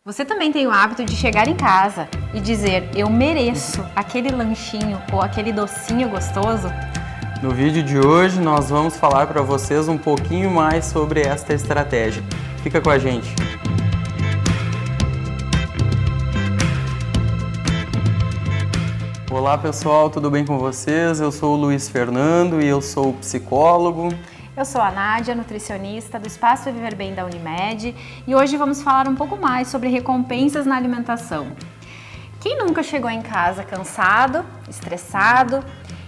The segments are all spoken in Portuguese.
Você também tem o hábito de chegar em casa e dizer, eu mereço aquele lanchinho ou aquele docinho gostoso? No vídeo de hoje nós vamos falar para vocês um pouquinho mais sobre esta estratégia. Fica com a gente! Olá pessoal, tudo bem com vocês? Eu sou o Luiz Fernando e eu sou psicólogo. Eu sou a Nádia, nutricionista do Espaço Viver Bem da Unimed, e hoje vamos falar um pouco mais sobre recompensas na alimentação. Quem nunca chegou em casa cansado, estressado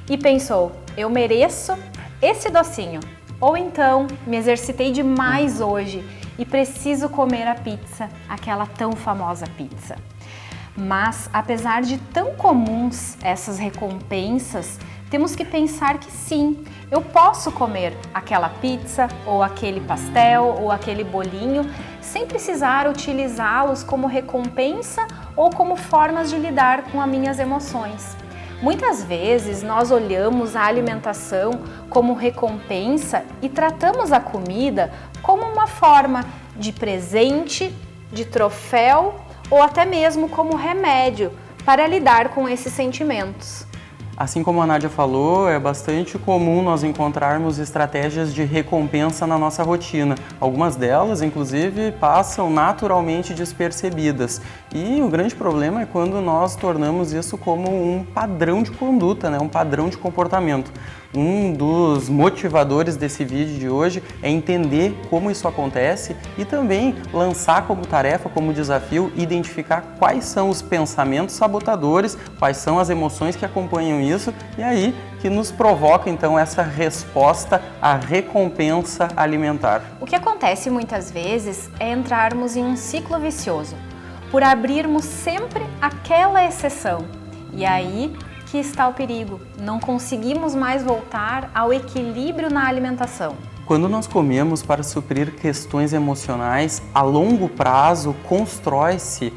e pensou, eu mereço esse docinho? Ou então, me exercitei demais hoje e preciso comer a pizza, aquela tão famosa pizza. Mas, apesar de tão comuns essas recompensas, temos que pensar que sim, eu posso comer aquela pizza, ou aquele pastel, ou aquele bolinho, sem precisar utilizá-los como recompensa ou como formas de lidar com as minhas emoções. Muitas vezes nós olhamos a alimentação como recompensa e tratamos a comida como uma forma de presente, de troféu ou até mesmo como remédio para lidar com esses sentimentos. Assim como a Nádia falou, é bastante comum nós encontrarmos estratégias de recompensa na nossa rotina. Algumas delas, inclusive, passam naturalmente despercebidas. E o grande problema é quando nós tornamos isso como um padrão de conduta, um padrão de comportamento. Um dos motivadores desse vídeo de hoje é entender como isso acontece e também lançar como tarefa, como desafio, identificar quais são os pensamentos sabotadores, quais são as emoções que acompanham isso e aí que nos provoca então essa resposta à recompensa alimentar. O que acontece muitas vezes é entrarmos em um ciclo vicioso, por abrirmos sempre aquela exceção e aí que está o perigo. Não conseguimos mais voltar ao equilíbrio na alimentação. Quando nós comemos para suprir questões emocionais, a longo prazo constrói-se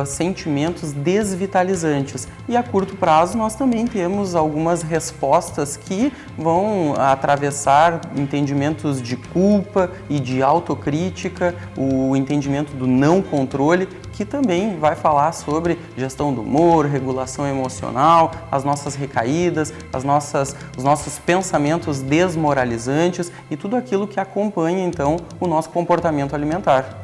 sentimentos desvitalizantes e a curto prazo nós também temos algumas respostas que vão atravessar entendimentos de culpa e de autocrítica, o entendimento do não controle, que também vai falar sobre gestão do humor, regulação emocional, as nossas recaídas, os nossos pensamentos desmoralizantes e tudo aquilo que acompanha então o nosso comportamento alimentar.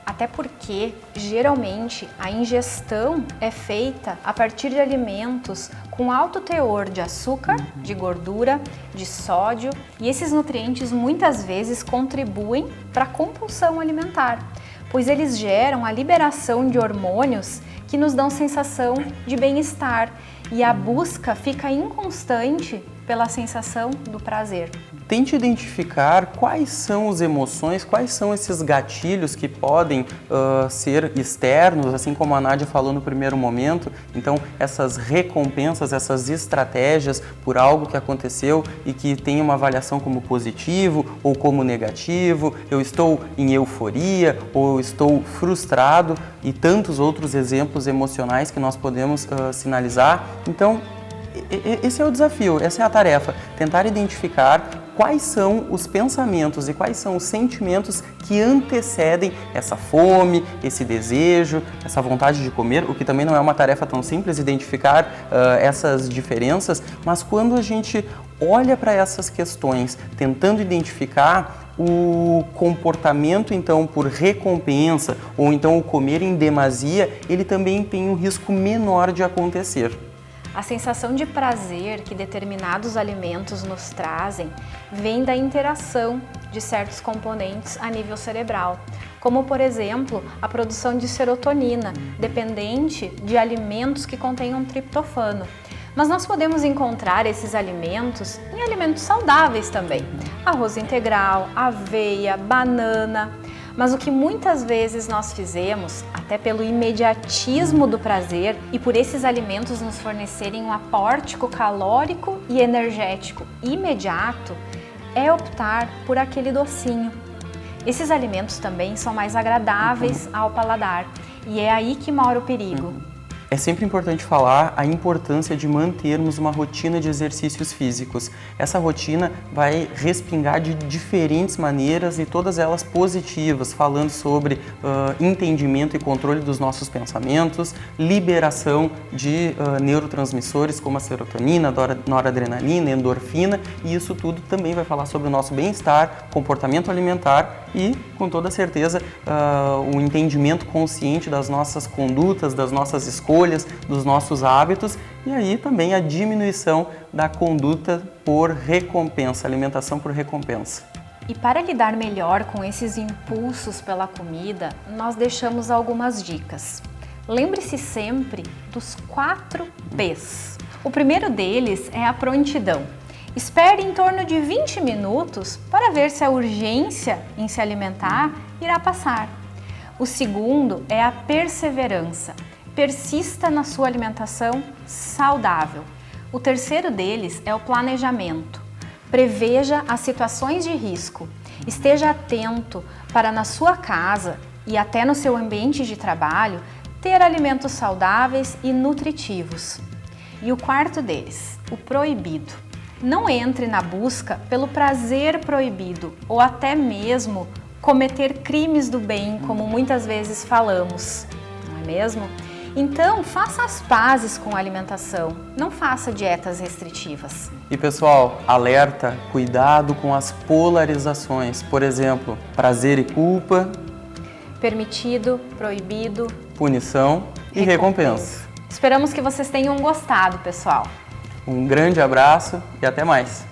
Até porque, geralmente, a ingestão é feita a partir de alimentos com alto teor de açúcar, de gordura, de sódio, e esses nutrientes muitas vezes contribuem para a compulsão alimentar, pois eles geram a liberação de hormônios que nos dão sensação de bem-estar e a busca fica inconstante pela sensação do prazer. Tente identificar quais são as emoções, quais são esses gatilhos que podem ser externos, assim como a Nádia falou no primeiro momento. Então, essas recompensas, essas estratégias por algo que aconteceu e que tem uma avaliação como positivo ou como negativo, eu estou em euforia ou eu estou frustrado e tantos outros exemplos emocionais que nós podemos sinalizar. Então, esse é o desafio, essa é a tarefa, tentar identificar quais são os pensamentos e quais são os sentimentos que antecedem essa fome, esse desejo, essa vontade de comer, o que também não é uma tarefa tão simples, identificar essas diferenças, mas quando a gente olha para essas questões, tentando identificar o comportamento então por recompensa ou então o comer em demasia, ele também tem um risco menor de acontecer. A sensação de prazer que determinados alimentos nos trazem vem da interação de certos componentes a nível cerebral, como por exemplo a produção de serotonina, dependente de alimentos que contenham triptofano. Mas nós podemos encontrar esses alimentos em alimentos saudáveis também, arroz integral, aveia, banana. Mas o que muitas vezes nós fizemos, até pelo imediatismo do prazer e por esses alimentos nos fornecerem um apórtico calórico e energético imediato, é optar por aquele docinho. Esses alimentos também são mais agradáveis ao paladar e é aí que mora o perigo. É sempre importante falar a importância de mantermos uma rotina de exercícios físicos. Essa rotina vai respingar de diferentes maneiras e todas elas positivas, falando sobre entendimento e controle dos nossos pensamentos, liberação de neurotransmissores como a serotonina, noradrenalina, endorfina, e isso tudo também vai falar sobre o nosso bem-estar, comportamento alimentar e, com toda certeza, o entendimento consciente das nossas condutas, das nossas escolhas, dos nossos hábitos, e aí também a diminuição da conduta por recompensa, alimentação por recompensa. E para lidar melhor com esses impulsos pela comida, nós deixamos algumas dicas. Lembre-se sempre dos 4 P's. O primeiro deles é a prontidão. Espere em torno de 20 minutos para ver se a urgência em se alimentar irá passar. O segundo é a perseverança. Persista na sua alimentação saudável. O terceiro deles é o planejamento. Preveja as situações de risco. Esteja atento para na sua casa e até no seu ambiente de trabalho ter alimentos saudáveis e nutritivos. E o quarto deles, o proibido. Não entre na busca pelo prazer proibido ou até mesmo cometer crimes do bem, como muitas vezes falamos, não é mesmo? Então, faça as pazes com a alimentação, não faça dietas restritivas. E pessoal, alerta, cuidado com as polarizações, por exemplo, prazer e culpa, permitido, proibido, punição e recompensa. Esperamos que vocês tenham gostado, pessoal. Um grande abraço e até mais!